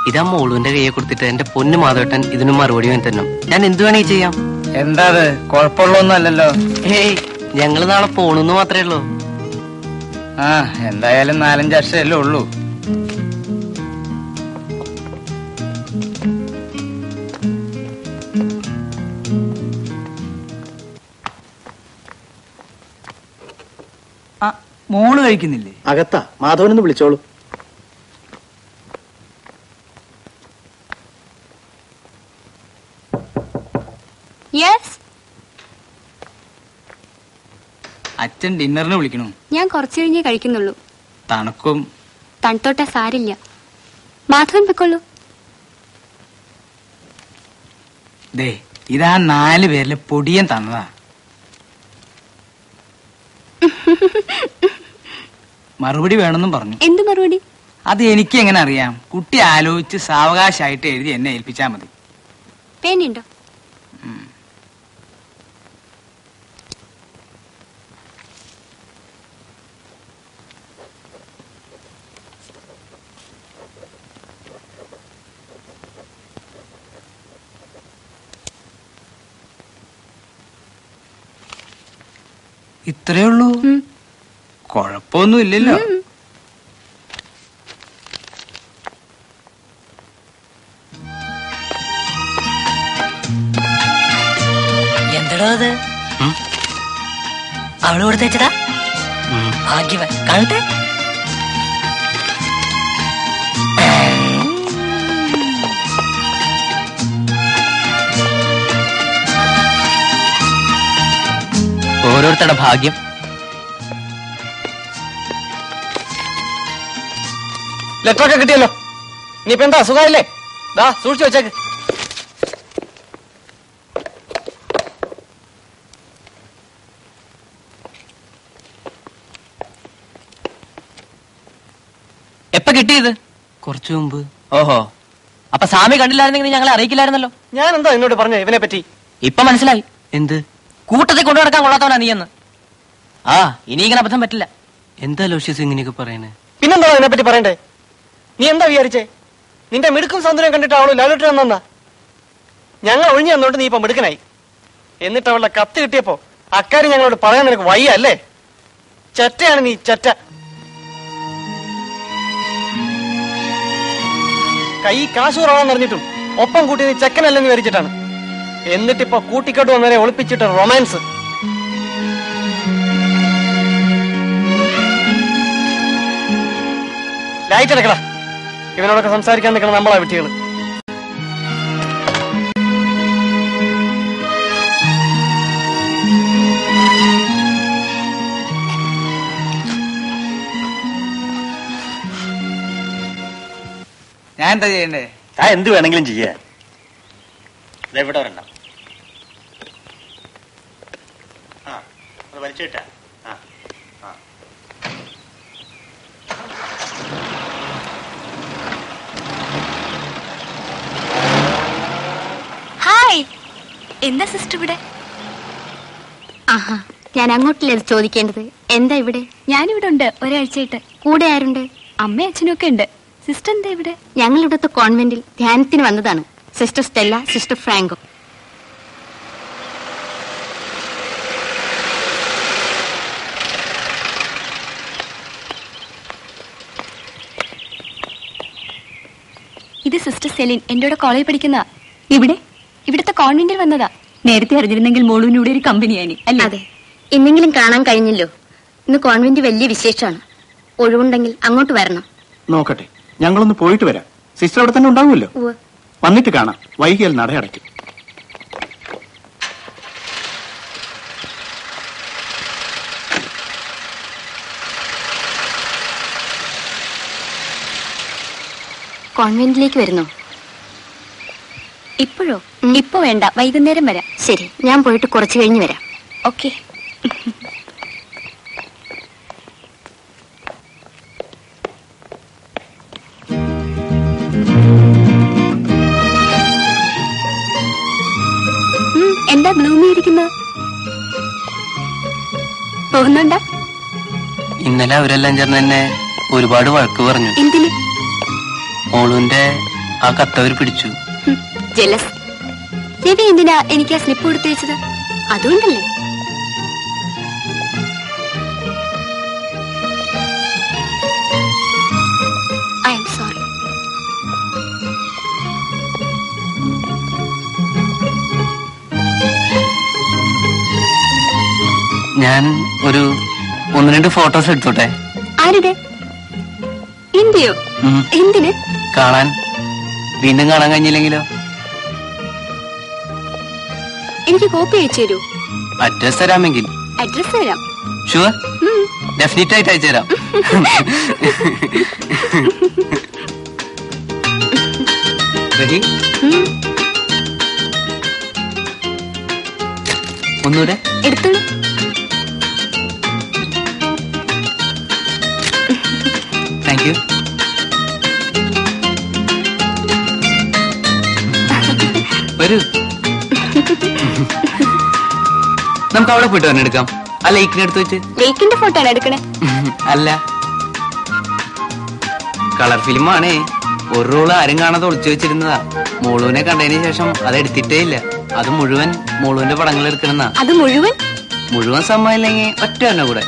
ഇതാ മോളുവിന്റെ കയ്യെ കൊടുത്തിട്ട് എന്റെ പൊന്നു മാധവട്ടൻ ഇതിന് മറുപടി വേണ്ടി തന്നെ ഞാൻ എന്ത് വേണേ ചെയ്യാം. എന്താ കുഴപ്പമുള്ളൊന്നും അല്ലല്ലോ. ഏയ് ഞങ്ങള് നാളെ പോണെന്ന് മാത്രമേ ഉള്ളൂ. ആ എന്തായാലും 4-5 വർഷമല്ലേ ഉള്ളൂ. മോള് കഴിക്കുന്നില്ലേ? അകത്താ, മാധവനൊന്ന് വിളിച്ചോളൂ. അച്ഛൻ ഡിന്നറിന് വിളിക്കണു. ഞാൻ കുറച്ചു കഴിഞ്ഞേ കഴിക്കുന്നുള്ളൂ. തണുക്കും. തണുത്തോട്ടെ, സാരില്ല. മാധവൻ പൊയ്ക്കൊള്ളൂ. ദേ ഇതാ 4 പേരിലെ പൊടിയൻ തന്നതാ. മറുപടി വേണമെന്നും പറഞ്ഞു. എന്ത് മറുപടി? അത് എനിക്ക് എങ്ങനെ അറിയാം? കുട്ടി ആലോചിച്ച് സാവകാശമായിട്ട് എഴുതി എന്നെ ഏൽപ്പിച്ചാ മതി. പേനുണ്ടോ? ഇത്രേ ഉള്ളൂ? കുഴപ്പമൊന്നും ഇല്ലല്ലോ. എന്തടോ അത്? അവള് കൊടുത്തയച്ചതാ? ഭാഗ്യവൻ. കാണട്ടെ. ഓരോരുത്തരുടെ ഭാഗ്യം. ലെറ്ററൊക്കെ കിട്ടിയല്ലോ. ഇനിയിപ്പോ എന്താ, സുഖമില്ലേ? ദാ സൂക്ഷിച്ചു വെച്ചേക്ക്. എപ്പ കിട്ടിയത്? കുറച്ചു മുമ്പ്. ഓഹോ, അപ്പൊ സ്വാമി കണ്ടില്ലായിരുന്നെങ്കിൽ ഞങ്ങളെ അറിയിക്കില്ലായിരുന്നല്ലോ. ഞാൻ എന്താ എന്നോട് പറഞ്ഞ ഇവനെ പറ്റി? ഇപ്പൊ മനസ്സിലായി. എന്ത്? കൂട്ടത്തിൽ കൊണ്ടു നടക്കാൻ കൊള്ളാത്തവനാ നീയെന്ന്. ആ ഇനി ഇങ്ങനെ അബദ്ധം പറ്റില്ല. എന്താ ലോഷ്യസ് ഇങ്ങനെയൊക്കെ പറയണേ? പിന്നെന്താ ഇതിനെ പറ്റി പറയണ്ടേ? നീ എന്താ വിചാരിച്ചേ? നിന്റെ മിടുക്കും സൗന്ദര്യം കണ്ടിട്ട് അവള് ലാലോട്ട് വന്നാ. ഞങ്ങൾ ഒഴിഞ്ഞു തന്നോട്ട് നീ ഇപ്പൊ മിടുക്കനായി. എന്നിട്ട് അവളുടെ കത്ത് കിട്ടിയപ്പോ അക്കാര്യം ഞങ്ങളോട് പറയാൻ നിനക്ക് വയ്യ അല്ലേ? ചെറ്റയാണ് നീ, ചെറ്റ. കൈ കാശൂറാണെന്ന് അറിഞ്ഞിട്ടും ഒപ്പം കൂട്ടി നീ ചെക്കനല്ലെന്ന് വിചാരിച്ചിട്ടാണ്. എന്നിട്ടിപ്പോ കൂട്ടിക്കെട്ട് വന്നവരെ ഒളിപ്പിച്ചിട്ട് റൊമാൻസ്. ലൈറ്റ് അടക്കടാ. ഇവനോടൊക്കെ സംസാരിക്കാൻ നിൽക്കണം നമ്മളാ വിട്ടികള്. ഞാൻ എന്താ ചെയ്യണ്ടേ? ഞാൻ എന്ത് വേണമെങ്കിലും ചെയ്യാ. ഇവിടെ വരണ്ട. വലിച്ചിട്ടാ. ഹായ്, എന്താ സിസ്റ്റർ ഇവിടെ? ആഹാ, ഞാൻ അങ്ങോട്ടില്ലേ ചോദിക്കേണ്ടത്. എന്താ ഇവിടെ? ഞാനിവിടെ ഉണ്ട് ഒരാഴ്ചയായിട്ട്. കൂടെ ആരുണ്ട്? അമ്മയും അച്ഛനും ഒക്കെ ഉണ്ട്. സിസ്റ്റർ എന്താ ഇവിടെ? ഞങ്ങൾ ഇവിടുത്തെ കോൺവെന്റിൽ ധ്യാനത്തിന് വന്നതാണ്. Sister Stella, sister Franco. ഇത് സിസ്റ്റർ സെലിൻ, എന്റെ കൂടെ കോളേജിൽ പഠിക്കുന്ന. ഇവിടുത്തെ കോൺവെന്റിൽ വന്നതാ. നേരത്തെ അറിഞ്ഞിരുന്നെങ്കിൽ മോളൂനൂടെ ഒരു കമ്പനിയായി അല്ലേ? അതെ, ഇന്നെങ്കിലും കാണാൻ കഴിഞ്ഞല്ലോ. ഇന്ന് കോൺവെന്റ് വലിയ വിശേഷമാണ്. ഒഴിവുണ്ടെങ്കിൽ അങ്ങോട്ട് വരണം. നോക്കട്ടെ, ഞങ്ങളൊന്ന് പോയിട്ട് വരാം. സിസ്റ്റർ അവിടെ തന്നെ ഉണ്ടാവുമല്ലോ. വന്നിട്ട് കാണാം. വൈകിയാൽ നട അടയ്ക്കും. കോൺവെന്റിലേക്ക് വരുന്നോ? ഇപ്പോഴോ? ഇപ്പൊ വേണ്ട, വൈകുന്നേരം വരാം. ശരി, ഞാൻ പോയിട്ട് കുറച്ച് കഴിഞ്ഞ് വരാം. ഓക്കെ. എന്താ ഗ്ലൂമി ഇരിക്കുന്നത്? തോന്നുന്നുണ്ടാ? ഇന്നലെ അവരെല്ലാം ചേർന്ന് എന്നെ ഒരുപാട് വഴക്ക് പറഞ്ഞു. എന്തിന്? മോളുവിന്റെ ആ കത്തവർ പിടിച്ചു. ജലസ്. രവി എന്തിനാ എനിക്ക് ആ സ്ലിപ്പ് കൊടുത്തു വെച്ചത്? അതുകൊണ്ടല്ലേ? I am sorry. ഞാൻ ഒരു 1-2 ഫോട്ടോസ് എടുത്തോട്ടെ? ആരുടെ? എന്റെയോ? എന്തിന്? കാണാൻ. വീണ്ടും കാണാൻ കഴിഞ്ഞില്ലെങ്കിലോ? എനിക്ക് കോപ്പി അയച്ചു തരൂ. അഡ്രസ് തരാമെങ്കിൽ. അഡ്രസ് തരാം. ഷുവർ? ഡെഫിനറ്റ് ആയിട്ട് അയച്ചു തരാം. റെഡി? ഒന്നുകൂടെ എടുത്തോളൂ. Thank you. വരൂ. നമുക്ക് അവിടെ പോയിട്ട് തന്നെ എടുക്കാം. ആ ലേക്കിനടുത്ത് വെച്ച്. ലേക്കിന്റെ ഫോട്ടോ ആണ് എടുക്കണേ? അല്ല, കളർ ഫിലിമാണേ. ഒരു റോള് ആരും കാണാതെ ഒളിച്ചു വെച്ചിരുന്നതാ. മോളുവിനെ കണ്ടതിന് ശേഷം അത് എടുത്തിട്ടേ ഇല്ല. അത് മുഴുവൻ മോളുവിന്റെ പടങ്ങൾ എടുക്കണമെന്നാ. അത് മുഴുവൻ സമ്മതില്ലെങ്കിൽ ഒറ്റ തന്നെ കൂടെ.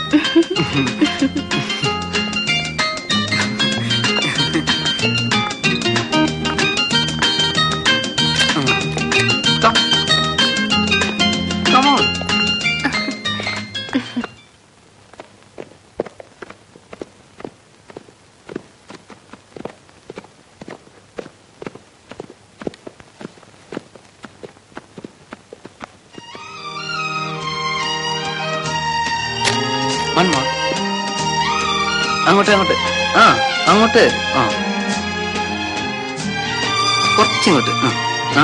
അങ്ങോട്ട് അങ്ങോട്ട്. ആ അങ്ങോട്ട്. ആ കുറച്ചിങ്ങോട്ട്. ആ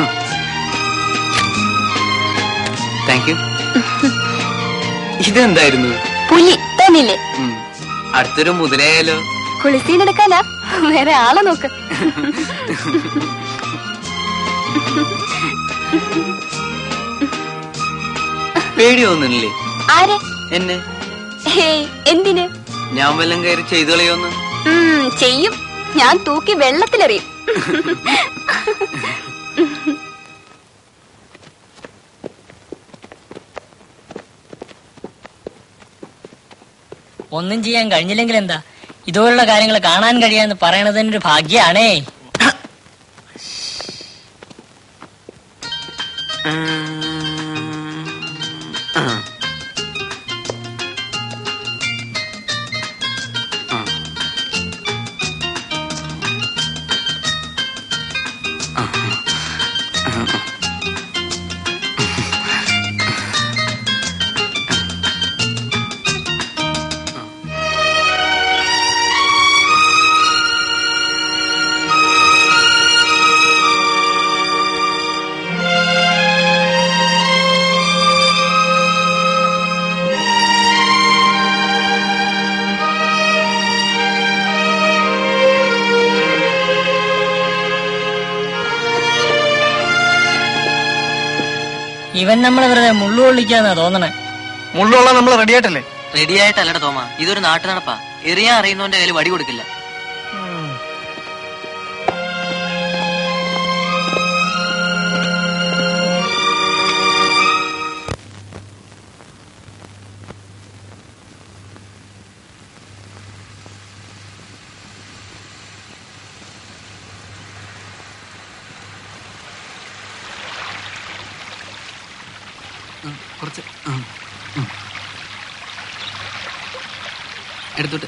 താങ്ക് യു. ഇതെന്തായിരുന്നു? പുലി തോന്നില്ലേ? അടുത്തൊരു മുതലയായാലോ? കുളിസീനെടുക്കാനാ? വേറെ ആളെ നോക്ക്. പേടിയൊന്നുമില്ലേ? ആരെ? എന്നെ. എന്തിന്? ഞാൻ വല്ലം കയറി ചെയ്തു കളയോന്ന്? ചെയ്യും. ഞാൻ തൂക്കി വെള്ളത്തിലെറിയും. ഒന്നും ചെയ്യാൻ കഴിഞ്ഞില്ലെങ്കിൽ എന്താ, ഇതുപോലുള്ള കാര്യങ്ങൾ കാണാൻ കഴിയാന്ന് പറയണത് തന്നെ ഒരു ഭാഗ്യാണേ. ഇവൻ നമ്മളെ വെറുതെ മുള്ളു കൊള്ളിക്കാന്നാ തോന്നണേ. മുള്ളുള്ള നമ്മൾ റെഡി ആയിട്ടല്ലേ? റെഡി ആയിട്ടല്ലട തോമ, ഇതൊരു നാട്ടു നടപ്പാ. എറിയാൻ അറിയുന്നവന്റെ കയ്യിൽ വടി കൊടുക്കില്ല. കുറച്ച് എടുത്തോട്ട്.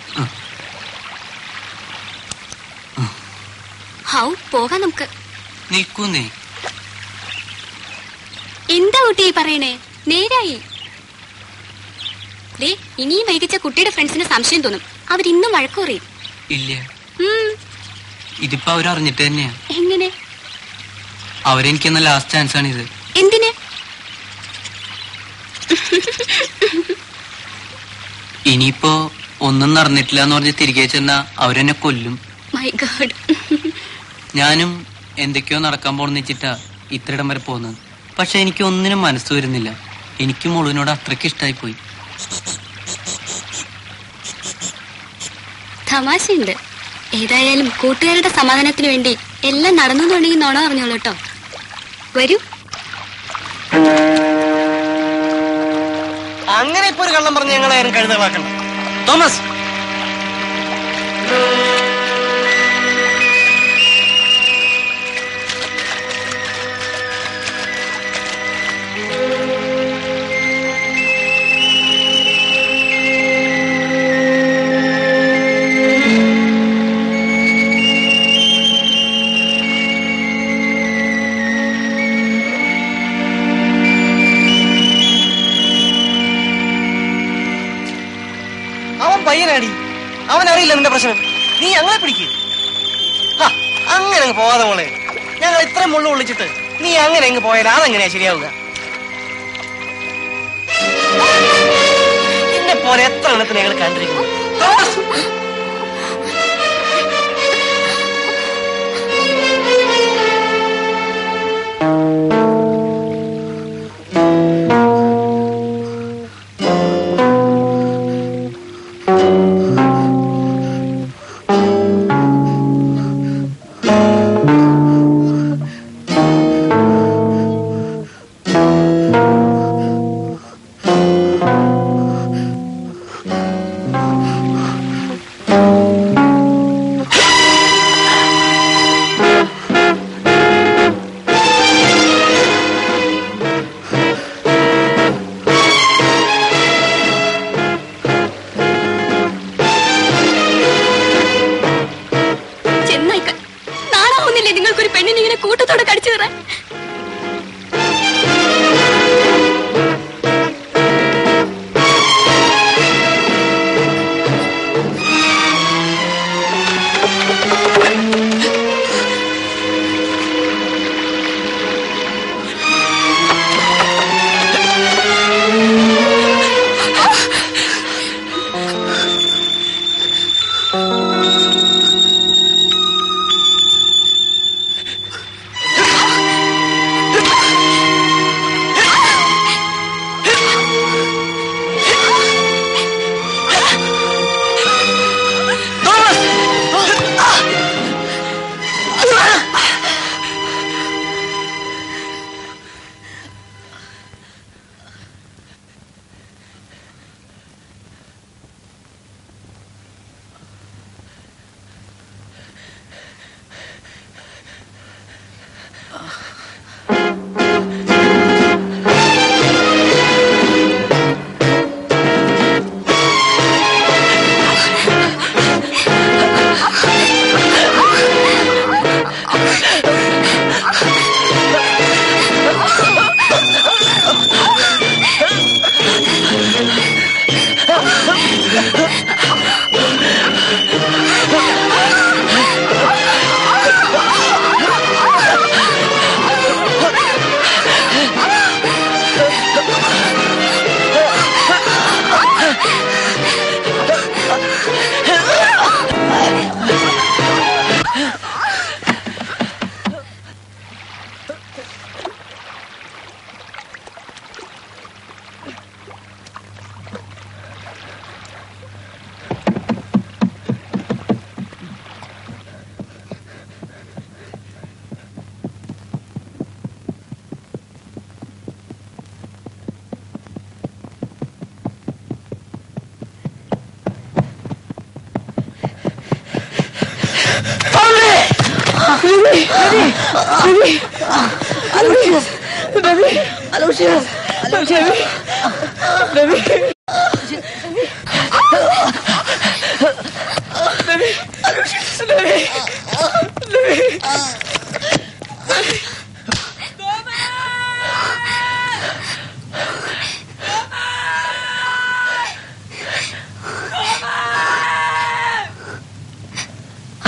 ഹൗ പോകാം നമുക്ക്. നിൽക്കുന്നേ. എന്താ കുട്ടി പറയണേ? നേരായി. ഇനിയും വൈകിച്ച കുട്ടിയുടെ ഫ്രണ്ട്സിന് സംശയം തോന്നും. അവരിന്നും വഴക്കു പറയും. ഇല്ല, ഇതിപ്പോ അവരറിഞ്ഞിട്ട് തന്നെയാ. എങ്ങനെ? അവരെനിക്കെന്ന ലാസ്റ്റ് ചാൻസ് ആണിത്. എന്തിന്? ഇനിയിപ്പോ ഒന്നും നടന്നിട്ടില്ല എന്ന് പറഞ്ഞ് തിരികെ ചെന്നാ അവരെന്നെ കൊല്ലും. My God. ഞാനും എന്തൊക്കെയോ നടക്കാൻ പോണെന്നിച്ചിട്ടാ ഇത്രയിടം വരെ പോകുന്നത്. പക്ഷെ എനിക്ക് ഒന്നിനും മനസ്സ് വരുന്നില്ല. എനിക്ക് മുഴുവനോട് അത്രയ്ക്ക് ഇഷ്ടമായി പോയി. തമാശയുണ്ട്. ഏതായാലും കൂട്ടുകാരുടെ സമാധാനത്തിന് വേണ്ടി എല്ലാം നടന്നു തുടങ്ങി നോണ പറഞ്ഞോളൂ കേട്ടോ. വരൂ. അങ്ങനെ ഇപ്പൊ ഒരു കള്ളം പറഞ്ഞ് ഞങ്ങളെ ആരും കഴുതകളാക്കണം. തോമസ്, പയ്യനാടി, അവൻ അറിയില്ല നിന്റെ പ്രശ്നം. നീ ഞങ്ങളെ പിടിക്ക്. അങ്ങനെ അങ്ങ് പോവാതെ മോളെ, ഞങ്ങൾ ഇത്രയും മുള്ളു വിളിച്ചിട്ട് നീ അങ്ങനെ അങ്ങ് പോയാൽ അതെങ്ങനെയാ ശരിയാവുക? എന്നെ പോലെ എത്ര എണ്ണത്തിന് ഞങ്ങൾ കണ്ടിരിക്കുന്നു.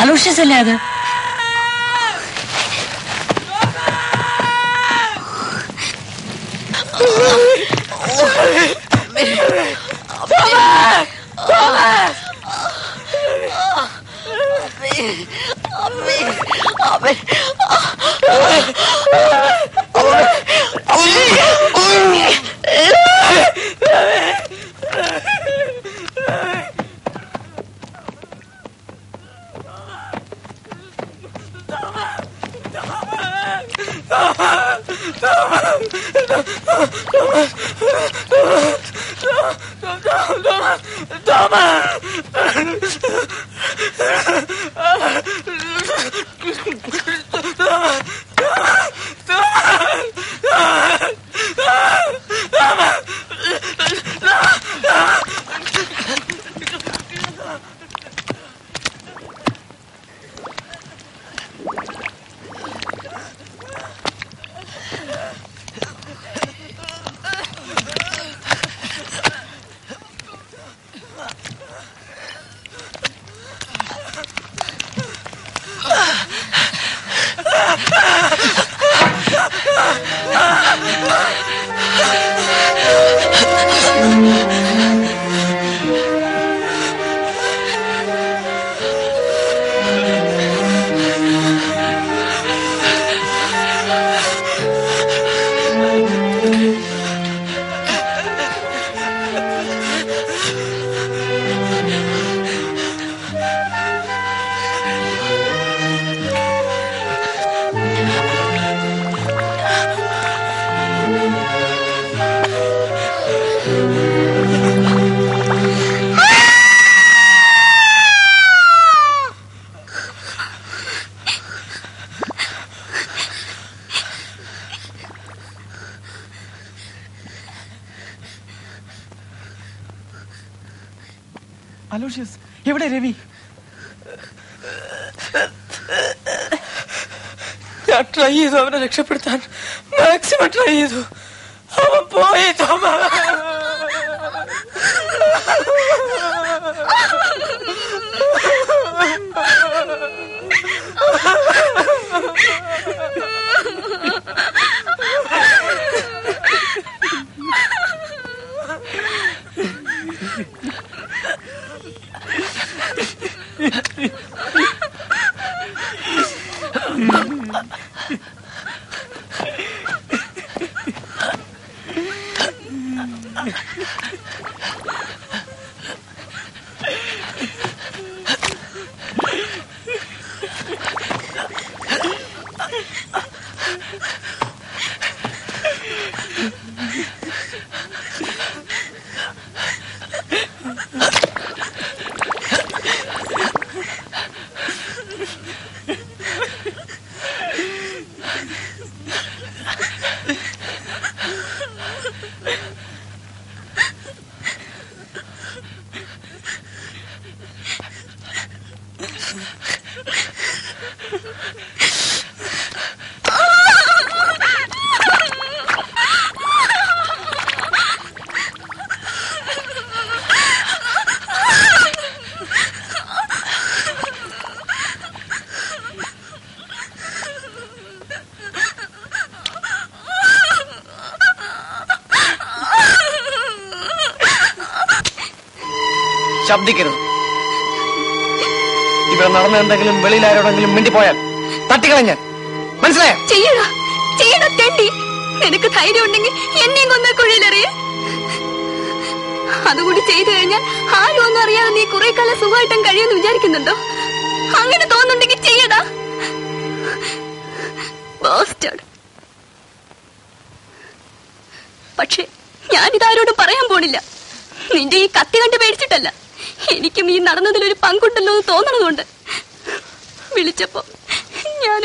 അലോഷ്യസ് അല്ലേ അത്? അലോഷ്യസ്, എവിടെ രവി? ഞാൻ ട്രൈ ചെയ്തു അവനെ രക്ഷപ്പെടുത്താൻ, മാക്സിമം ട്രൈ ചെയ്തു. അവൻ പോയി തോമ. ശബ്ദിക്കരുത്. ഇവിടെ നടന്ന എന്തെങ്കിലും വെളിയിൽ ആരോടെങ്കിലും മിണ്ടിപ്പോയാൽ തട്ടിക്കളഞ്ഞാൽ മനസ്സിലായോ? ചെയ്യടാ, ചെയ്യടാ തെണ്ടി. നിനക്ക് ധൈര്യം ഉണ്ടെങ്കിൽ എന്നെയും കൊന്ന കുഴിയിലെറിയ. അതുകൂടി ചെയ്തു കഴിഞ്ഞാൽ ആരും ഒന്നും അറിയാതെ നീ കുറെ കാലം സുഖമായിട്ടും കഴിയുമെന്ന് വിചാരിക്കുന്നുണ്ടോ? അങ്ങനെ തോന്നുന്നുണ്ടെങ്കിൽ ചെയ്യടാ. പക്ഷെ ഞാനിതാരോടും പറയാൻ പോണില്ല. നിന്റെ ഈ കത്തി കണ്ട് പേടിച്ചിട്ടല്ല, എനിക്കും ഈ നടന്നതിലൊരു പങ്കുണ്ടല്ലോ എന്ന് തോന്നണതുകൊണ്ട്. വിളിച്ചപ്പോ ഞാൻ